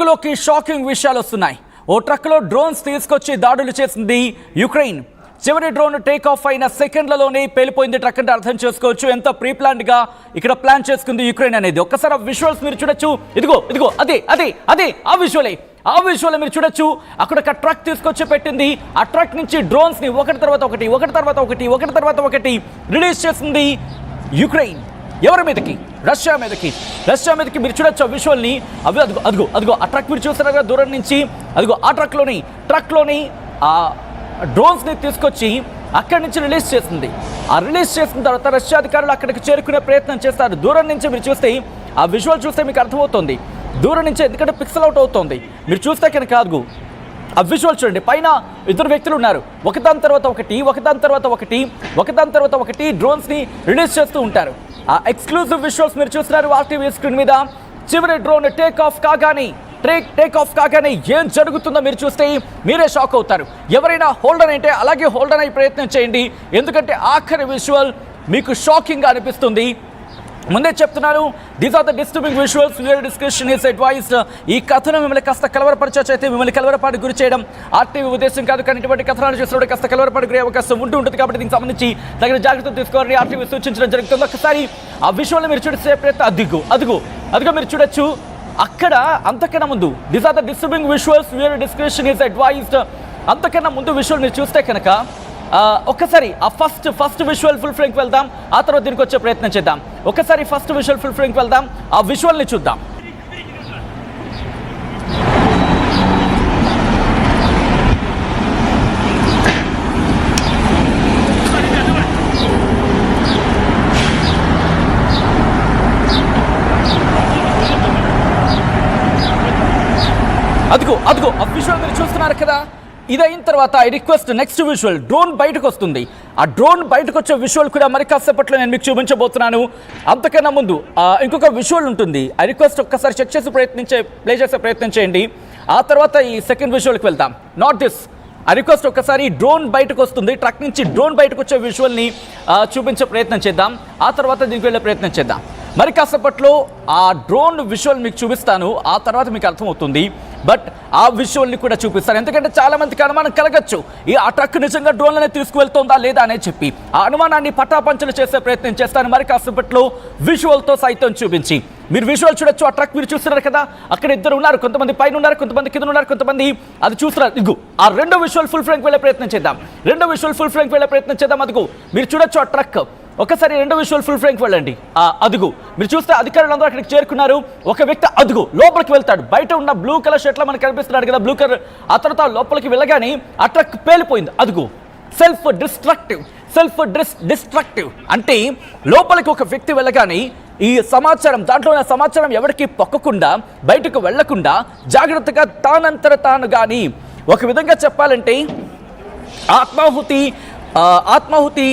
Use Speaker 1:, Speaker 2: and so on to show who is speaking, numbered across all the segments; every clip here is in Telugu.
Speaker 1: లోకి షాకింగ్ విషయాలు వస్తున్నాయి. ఓ ట్రక్లో డ్రోన్స్ తీసుకొచ్చి దాడులు చేసింది యుక్రెయిన్. చివరి డ్రోన్ టేక్ ఆఫ్ అయిన సెకండ్లలోనే పేలిపోయింది ట్రక్ అంటే అర్థం చేసుకోవచ్చు ఎంత ప్రీ ప్లాన్డ్ గా ఇక్కడ ప్లాన్ చేసుకుంది యుక్రెయిన్ అనేది. ఒక్కసారి ఆ విజువల్స్ మీరు చూడొచ్చు. ఇదిగో ఇదిగో అదే అదే అదే ఆ విజువల్ మీరు చూడొచ్చు. అక్కడ ఒక ట్రక్ తీసుకొచ్చి పెట్టింది. ఆ ట్రక్ నుంచి డ్రోన్స్ ని ఒకటి తర్వాత ఒకటి రిలీజ్ చేసింది యుక్రెయిన్. ఎవరి మీదకి? రష్యా మీదకి మీరు చూడొచ్చు ఆ విజువల్ని. అవి అదిగో ఆ ట్రక్ మీరు చూస్తున్నారు కదా దూరం నుంచి. అదిగో ఆ ట్రక్లోని ఆ డ్రోన్స్ని తీసుకొచ్చి అక్కడి నుంచి రిలీజ్ చేసింది. ఆ రిలీజ్ చేసిన తర్వాత రష్యా అధికారులు అక్కడికి చేరుకునే ప్రయత్నం చేస్తారు. దూరం నుంచి మీరు చూస్తే ఆ విజువల్ చూస్తే మీకు అర్థమవుతుంది. దూరం నుంచి ఎందుకంటే పిక్సెల్ అవుట్ అవుతుంది. మీరు చూస్తే కనుక కాదు ఆ విజువల్ చూడండి. పైన ఇద్దరు వ్యక్తులు ఉన్నారు. ఒకదాని తర్వాత ఒకటి డ్రోన్స్ని రిలీజ్ చేస్తూ ఉంటారు. ఆ ఎక్స్క్లూజివ్ విజువల్స్ మీరు చూస్తున్నారు ఆర్టీవీ స్క్రీన్ మీద. చివరి డ్రోన్ టేక్ ఆఫ్ కాగానే ఏం జరుగుతుందో మీరు చూస్తే మీరే షాక్ అవుతారు. ఎవరైనా హోల్డర్ అంటే అలాగే హోల్డర్ అయ్యే ప్రయత్నం చేయండి. ఎందుకంటే ఆఖరి విజువల్ మీకు షాకింగ్గా అనిపిస్తుంది. ముందే చెప్తున్నాను, these are the disturbing visuals, viewer description is advised. ఈ కథను మిమ్మల్ని కాస్త కలవరపరచవచ్చు, అయితే మిమ్మల్ని కలవరపాటు గురి చేయడం ఆర్టీవీ ఉద్దేశం కాదు. కానీ ఇటువంటి కథనాలు చూసినప్పుడు కాస్త కలవరపాటు గురి అవకాశం ఉంటుంది. కాబట్టి దీనికి సంబంధించి తగిన జాగ్రత్తలు తీసుకోవాలని ఆర్టీవీ సూచించడం జరుగుతుంది. ఒకసారి ఆ విజువల్ని మీరు చూసే ప్రయత్నం అదిగో మీరు చూడొచ్చు. అక్కడ అంతకన్నా ముందు these are the disturbing visuals, viewer description is advised. అంతకన్నా ముందు విజువల్ మీరు చూస్తే కనుక ఒక్కసారి ఆ ఫస్ట్ విజువల్ ఫుల్ ఫ్రేమ్కి వెళ్దాం. ఆ తర్వాత దీనికి వచ్చే ప్రయత్నం చేద్దాం. ఒకసారి ఫస్ట్ విజువల్ ఫుల్ ఫ్రేమ్కి వెళ్దాం. ఆ విజువల్ని చూద్దాం. అదిగో ఆ విజువల్ మీరు చూస్తున్నారు కదా. ఇదైన తర్వాత I request next visual. Drone బయటకు వస్తుంది. ఆ డ్రోన్ బయటకు వచ్చే విజువల్ కూడా మరి కాసేపట్లో నేను మీకు చూపించబోతున్నాను. అంతకన్నా ముందు ఇంకొక విజువల్ ఉంటుంది. ఐ రిక్వెస్ట్ ఒక్కసారి చెక్ చేసి ప్లే చేసే ప్రయత్నం చేయండి. ఆ తర్వాత ఈ సెకండ్ విజువల్కి వెళ్దాం. Not this. ఐ రిక్వెస్ట్ ఒక్కసారి డ్రోన్ బయటకు వస్తుంది. ట్రక్ నుంచి డ్రోన్ బయటకు వచ్చే విజువల్ని చూపించే ప్రయత్నం చేద్దాం. ఆ తర్వాత దీనికి వెళ్ళే ప్రయత్నం చేద్దాం. మరి కాసేపట్లో ఆ డ్రోన్ విజువల్ మీకు చూపిస్తాను. ఆ తర్వాత మీకు అర్థమవుతుంది. బట్ ఆ విజువల్ని కూడా చూపిస్తాను. ఎందుకంటే చాలా మందికి అనుమానం కలగచ్చు, ఆ ట్రక్ నిజంగా డ్రోన్లనే తీసుకువెళ్తుందా లేదా అనేది చెప్పి. ఆ అనుమానాన్ని పటాపంచలు చేసే ప్రయత్నం చేస్తాను మరి కాసేపట్లో విజువల్తో సైతం చూపించి. మీరు విజువల్ చూడొచ్చు. ఆ ట్రక్ మీరు చూస్తున్నారు కదా, అక్కడ ఇద్దరు ఉన్నారు. కొంతమంది పైన ఉన్నారు, కొంతమంది కింద ఉన్నారు, కొంతమంది అది చూస్తున్నారు. ఇదిగో ఆ రెండో విజువల్ ఫుల్ ఫ్రేమ్కి వెళ్ళే ప్రయత్నం చేద్దాం. అదిగో మీరు చూడొచ్చు ఆ ట్రక్. ఒకసారి రెండో విజువల్ ఫుల్ ఫ్రేమ్కి వెళ్ళండి. అదుగు మీరు చూస్తే అధికారులందరూ అక్కడికి చేరుకున్నారు. ఒక వ్యక్తి అదుగు లోపలికి వెళ్తాడు. బయట ఉన్న బ్లూ కలర్ షర్ట్లో మనకు కనిపిస్తున్నాడు కదా, బ్లూ కలర్. ఆ తర్వాత లోపలికి వెళ్ళగానే ఆ ట్రక్ పేలిపోయింది. అదుగు సెల్ఫ్ డిస్ట్రక్టివ్ అంటే లోపలికి ఒక వ్యక్తి వెళ్ళగానే ఈ సమాచారం, దాంట్లో ఉన్న సమాచారం ఎవరికి పొక్కకుండా బయటకు వెళ్లకుండా జాగ్రత్తగా తానంతర తాను కానీ ఒక విధంగా చెప్పాలంటే ఆత్మాహుతి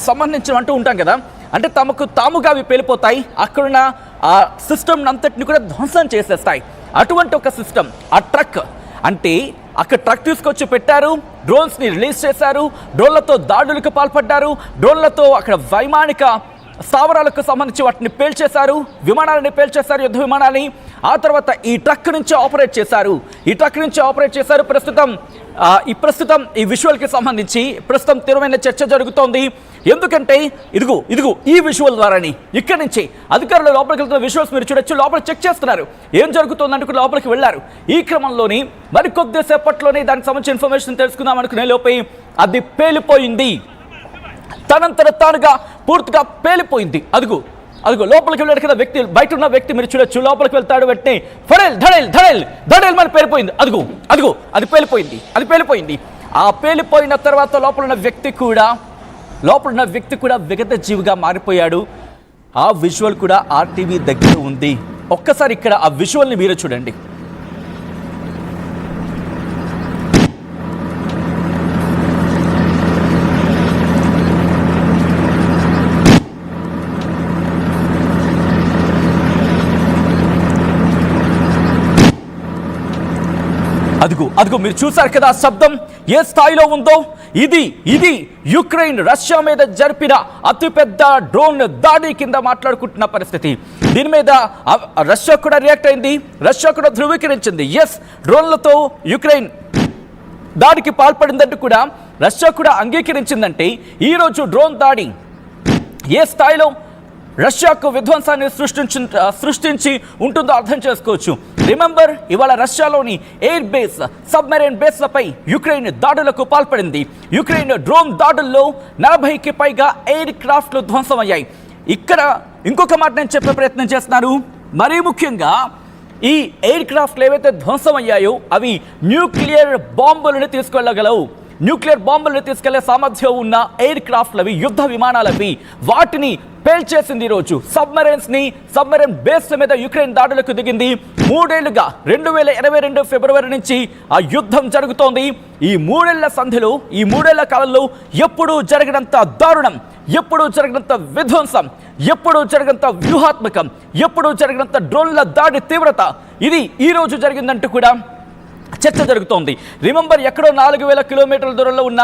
Speaker 1: సంబంధించిన అంటూ ఉంటాం కదా, అంటే తమకు తాముగా అవి పేలిపోతాయి. అక్కడున్న ఆ సిస్టమ్ అంతటిని కూడా ధ్వంసం చేసేస్తాయి. అటువంటి ఒక సిస్టమ్ ఆ ట్రక్. అంటే అక్కడ ట్రక్ తీసుకొచ్చి పెట్టారు, డ్రోన్స్ని రిలీజ్ చేశారు, డ్రోన్లతో దాడులకు పాల్పడ్డారు, డ్రోన్లతో అక్కడ వైమానిక స్థావరాలకు సంబంధించి వాటిని పేల్చేశారు, విమానాలని పేల్చేశారు, యుద్ధ విమానాన్ని. ఆ తర్వాత ఈ ట్రక్ నుంచి ఆపరేట్ చేశారు. ప్రస్తుతం ఈ విజువల్కి సంబంధించి ప్రస్తుతం తీవ్రమైన చర్చ జరుగుతోంది. ఎందుకంటే ఇదిగో ఈ విజువల్ ద్వారాని ఇక్కడి నుంచి అధికారులు లోపలికి వెళ్తున్న విజువల్స్ మీరు చూడొచ్చు. లోపల చెక్ చేస్తున్నారు ఏం జరుగుతుందంటూ లోపలికి వెళ్ళారు. ఈ క్రమంలోని మరికొద్ది సేపట్లోనే దానికి సంబంధించిన ఇన్ఫర్మేషన్ తెలుసుకుందాం అనుకునే లోపే అది పేలిపోయింది. తనంతర తానుగా పూర్తిగా పేలిపోయింది. అదిగో లోపలికి వెళ్ళాడు కదా వ్యక్తి, బయట ఉన్న వ్యక్తి మీరు చూడొచ్చు. లోపలికి వెళ్తాడు, వెంటనే ధడేల్ మన పేలిపోయింది. అదిగో అది పేలిపోయింది. ఆ పేలిపోయిన తర్వాత లోపల ఉన్న వ్యక్తి కూడా విగత జీవిగా మారిపోయాడు. ఆ విజువల్ కూడా ఆర్టీవీ దగ్గర ఉంది. ఒక్కసారి ఇక్కడ ఆ విజువల్ని మీరు చూడండి. అదిగో మీరు చూసారు కదా శబ్దం ఏ స్థాయిలో ఉందో. ఇది యుక్రెయిన్ రష్యా మీద జరిపిన అతిపెద్ద డ్రోన్ దాడి కింద మాట్లాడుకుంటున్న పరిస్థితి. దీని మీద రష్యా కూడా రియాక్ట్ అయింది, రష్యా కూడా ధృవీకరించింది. ఎస్, డ్రోన్లతో యుక్రెయిన్ దాడికి పాల్పడిందంటూ కూడా రష్యా కూడా అంగీకరించిందంటే ఈరోజు డ్రోన్ దాడి ఏ స్థాయిలో రష్యాకు విధ్వంసాన్ని సృష్టించి ఉంటుందో అర్థం చేసుకోవచ్చు. రిమెంబర్, ఇవాళ రష్యాలోని ఎయిర్ బేస్, సబ్మెరైన్ బేస్లపై యుక్రెయిన్ దాడులకు పాల్పడింది. యుక్రెయిన్ డ్రోన్ దాడుల్లో 40కి పైగా ఎయిర్ క్రాఫ్ట్లు ధ్వంసమయ్యాయి. ఇక్కడ ఇంకొక మాట నేను చెప్పే ప్రయత్నం చేస్తున్నాను. మరీ ముఖ్యంగా ఈ ఎయిర్ క్రాఫ్ట్లు ఏవైతే ధ్వంసమయ్యాయో అవి న్యూక్లియర్ బాంబులను తీసుకెళ్లగలవు. న్యూక్లియర్ బాంబులను తీసుకెళ్లే సామర్థ్యం ఉన్న ఎయిర్ క్రాఫ్ట్లవి, యుద్ధ విమానాలవి. వాటిని పేల్చేసింది ఈరోజు. సబ్మెరైన్ బేస్ల మీద యుక్రెయిన్ దాడులకు దిగింది. 3 ఏళ్లుగా 2022 ఫిబ్రవరి నుంచి ఆ యుద్ధం జరుగుతోంది. ఈ 3 ఏళ్ల సంధిలో, ఈ 3 ఏళ్ల కాలంలో ఎప్పుడూ జరగనంత దారుణం, ఎప్పుడూ జరగనంత విధ్వంసం, ఎప్పుడూ జరగనంత వ్యూహాత్మకం, ఎప్పుడూ జరగనంత డ్రోన్ల దాడి తీవ్రత ఇది ఈ రోజు జరిగిందంటూ కూడా చర్చ జరుగుతోంది. రిమెంబర్, ఎక్కడో 4000 కిలోమీటర్ల దూరంలో ఉన్న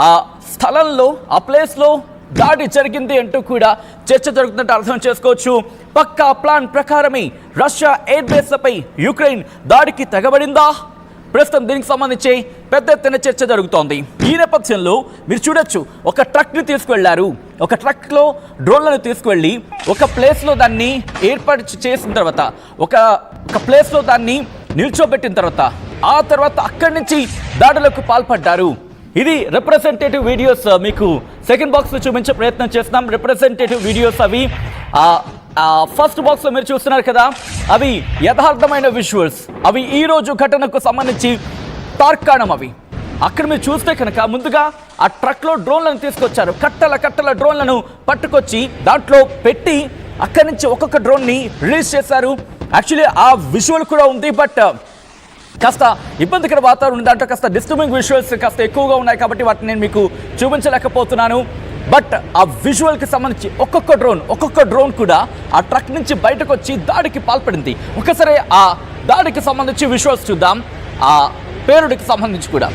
Speaker 1: ఆ స్థలంలో, ఆ ప్లేస్లో దాడి జరిగింది అంటూ కూడా చర్చ జరుగుతుందంటే అర్థం చేసుకోవచ్చు. పక్కా ప్లాన్ ప్రకారమే రష్యా ఎయిర్ బేస్లపై యుక్రెయిన్ దాడికి తెగబడిందా? ప్రస్తుతం దీనికి సంబంధించి పెద్ద ఎత్తున చర్చ జరుగుతోంది. ఈ నేపథ్యంలో మీరు చూడొచ్చు, ఒక ట్రక్ని తీసుకువెళ్లారు. ఒక ట్రక్లో డ్రోన్లను తీసుకువెళ్ళి ఒక ప్లేస్లో దాన్ని ఏర్పాటు చేసిన తర్వాత, ఒక ప్లేస్లో దాన్ని నిల్చోబెట్టిన తర్వాత, ఆ తర్వాత అక్కడి నుంచి దాడులకు పాల్పడ్డారు. ఇది రిప్రజెంటేటివ్ వీడియోస్ మీకు సెకండ్ బాక్స్లో చూపించే ప్రయత్నం చేస్తున్నాం. రిప్రజెంటేటివ్ వీడియోస్ అవి. ఫస్ట్ బాక్స్లో మీరు చూస్తున్నారు కదా, అవి యథార్థమైన విజువల్స్. అవి ఈరోజు ఘటనకు సంబంధించి తార్కాణం. అవి అక్కడ మీరు చూస్తే కనుక ముందుగా ఆ ట్రక్లో డ్రోన్లను తీసుకొచ్చారు. కట్టల డ్రోన్లను పట్టుకొచ్చి దాంట్లో పెట్టి అక్కడి నుంచి ఒక్కొక్క డ్రోన్ని రిలీజ్ చేశారు. యాక్చువల్లీ ఆ విజువల్ కూడా ఉంది, బట్ కాస్త ఇబ్బందికర వాతావరణం, దాంట్లో కాస్త డిస్టర్బింగ్ విజువల్స్ కాస్త ఎక్కువగా ఉన్నాయి కాబట్టి వాటిని నేను మీకు చూపించలేకపోతున్నాను. బట్ ఆ విజువల్కి సంబంధించి ఒక్కొక్క డ్రోన్ కూడా ఆ ట్రక్ నుంచి బయటకు వచ్చి దాడికి పాల్పడింది. ఒకసారి ఆ దాడికి సంబంధించి విజువల్స్ చూద్దాం, ఆ పేలుడికి సంబంధించి కూడా.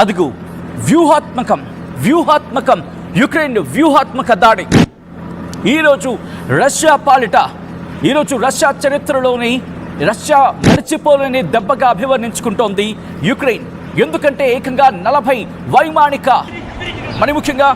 Speaker 1: అదుగు వ్యూహాత్మకం యుక్రెయిన్ వ్యూహాత్మక దాడి. ఈరోజు రష్యా చరిత్రలోని రష్యా మరిచిపోలేని దెబ్బగా అభివర్ణించుకుంటోంది యుక్రెయిన్. ఎందుకంటే ఏకంగా 40 మరి ముఖ్యంగా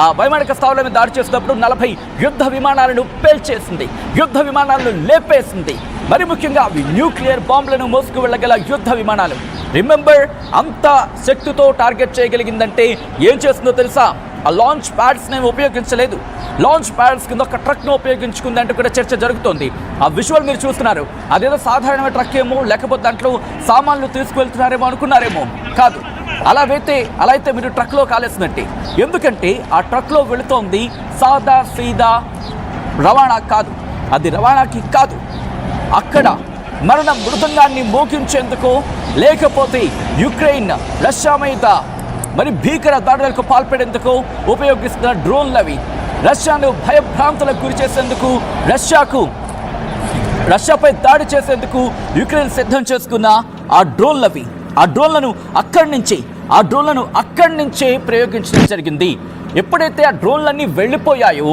Speaker 1: ఆ వైమానిక స్థావరాల మీద దాడి చేసినప్పుడు 40 యుద్ధ విమానాలను పేల్చేసింది, యుద్ధ విమానాలను లేపేసింది. మరి ముఖ్యంగా అవి న్యూక్లియర్ బాంబులను మోసుకు వెళ్ళగల యుద్ధ విమానాలు. రిమెంబర్, అంత శక్తితో టార్గెట్ చేయగలిగిందంటే ఏం చేస్తుందో తెలుసా? ఆ లాంచ్ ప్యాడ్స్ని ఉపయోగించలేదు, లాంచ్ ప్యాడ్స్ కింద ఒక ట్రక్ను ఉపయోగించుకుందంటూ కూడా చర్చ జరుగుతోంది. ఆ విజువల్ మీరు చూస్తున్నారు, అదేదో సాధారణమైన ట్రక్ ఏమో, లేకపోతే దాంట్లో సామాన్లు తీసుకువెళ్తున్నారేమో అనుకున్నారేమో. కాదు, అలా అయితే మీరు ట్రక్లో కాలేసినట్టే. ఎందుకంటే ఆ ట్రక్లో వెళుతోంది సాదా సీదా రవాణా కాదు, అది రవాణాకి కాదు. అక్కడ మరణ మృదంగాన్ని మోగించేందుకు, లేకపోతే యుక్రెయిన్ రష్యా మీద మరి భీకర దాడులకు పాల్పడేందుకు ఉపయోగిస్తున్న డ్రోన్లవి. రష్యాను భయభ్రాంతులకు గురి చేసేందుకు, రష్యాపై దాడి చేసేందుకు యుక్రెయిన్ సిద్ధం చేసుకున్న ఆ డ్రోన్లవి. ఆ డ్రోన్లను అక్కడి నుంచే ప్రయోగించడం జరిగింది. ఎప్పుడైతే ఆ డ్రోన్లన్నీ వెళ్ళిపోయాయో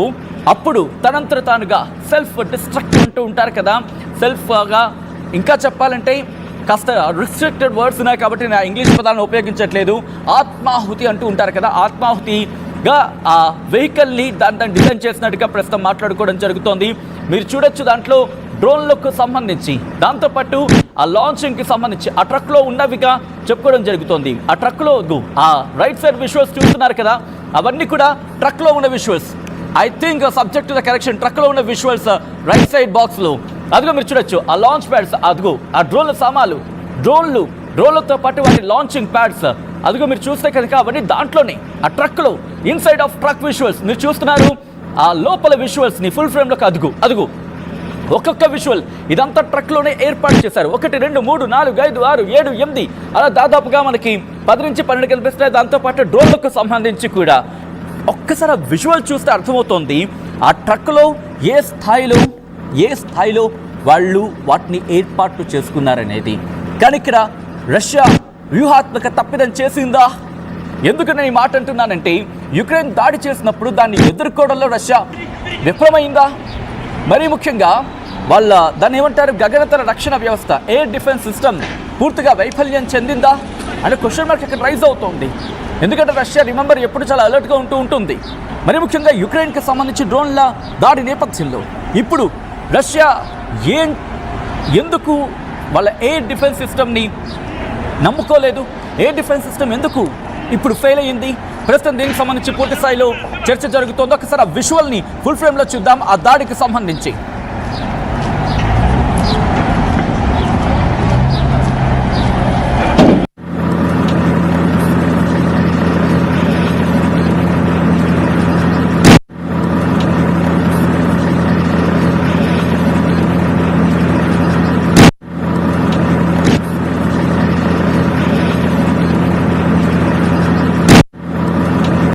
Speaker 1: అప్పుడు తనంతట తానుగా సెల్ఫ్ డిస్ట్రక్ట్ అంటూ ఉంటారు కదా, సెల్ఫ్గా ఇంకా చెప్పాలంటే కాస్త రిస్ట్రిక్టెడ్ వర్డ్స్ ఉన్నాయి కాబట్టి నా ఇంగ్లీష్ పదాలను ఉపయోగించట్లేదు. ఆత్మాహుతి అంటూ ఉంటారు కదా, ఆత్మాహుతిగా ఆ వెహికల్ని దాన్ని డిజైన్ చేసినట్టుగా ప్రస్తుతం మాట్లాడుకోవడం జరుగుతోంది. మీరు చూడొచ్చు, దాంట్లో డ్రోన్లకు సంబంధించి, దాంతోపాటు ఆ లాంచింగ్కి సంబంధించి ఆ ట్రక్లో ఉన్నవిగా చెప్పుకోవడం జరుగుతోంది. ఆ ట్రక్లో ఆ రైట్ సైడ్ విజువల్స్ చూస్తున్నారు కదా, అవన్నీ కూడా ట్రక్లో ఉన్న visuals. I think subject to the correction, ట్రక్లో ఉన్న విజువల్స్ రైట్ సైడ్ బాక్స్లో. అదిగో మీరు చూడొచ్చు ఆ లాంచ్ ప్యాడ్స్, అదిగో ఆ డ్రోన్ల సామాన్లు, డ్రోన్లతో పాటు వాటి లాంచింగ్ ప్యాడ్స్. అదిగో మీరు చూస్తే కనుక అవన్నీ దాంట్లోనే ఆ ట్రక్లో, ఇన్సైడ్ ఆఫ్ ట్రక్ విజువల్స్ మీరు చూస్తున్నారు. ఆ లోపల విజువల్స్ని ఫుల్ ఫ్రేమ్లోకి అదుగు ఒక్కొక్క విజువల్ ఇదంతా ట్రక్లోనే ఏర్పాటు చేశారు. 1 2 3 4 5 6 7 8 అలా దాదాపుగా మనకి 10 నుంచి 12 కనిపిస్తాయి. దాంతోపాటు డ్రోన్లకు సంబంధించి కూడా ఒక్కసారి ఆ విజువల్ చూస్తే అర్థమవుతోంది ఆ ట్రక్లో ఏ స్థాయిలో వాళ్ళు వాటిని ఏర్పాట్లు చేసుకున్నారనేది. కానీ ఇక్కడ రష్యా వ్యూహాత్మక తప్పిదం చేసిందా? ఎందుకు నేను ఈ మాట అంటున్నానంటే యుక్రెయిన్ దాడి చేసినప్పుడు దాన్ని ఎదుర్కోవడంలో రష్యా విఫలమైందా? మరీ ముఖ్యంగా దాన్ని ఏమంటారు, గగనతల రక్షణ వ్యవస్థ, ఎయిర్ డిఫెన్స్ సిస్టమ్ పూర్తిగా వైఫల్యం చెందిందా అనే క్వశ్చన్ మార్క్ ఇక్కడ రైజ్ అవుతోంది. ఎందుకంటే రష్యా రిమెంబర్ ఎప్పుడు చాలా అలర్ట్గా ఉంటుంది. మరీ ముఖ్యంగా యుక్రెయిన్కి సంబంధించి డ్రోన్ల దాడి నేపథ్యంలో ఇప్పుడు రష్యా ఎందుకు వాళ్ళ ఎయిర్ డిఫెన్స్ సిస్టమ్ని నమ్ముకోలేదు? ఎయిర్ డిఫెన్స్ సిస్టమ్ ఎందుకు ఇప్పుడు ఫెయిల్ అయ్యింది? ప్రస్తుతం దీనికి సంబంధించి పూర్తి స్థాయిలో చర్చ జరుగుతోంది. ఒకసారి ఆ విజువల్ని ఫుల్ ఫ్రేమ్లో చూద్దాం ఆ దాడికి సంబంధించి.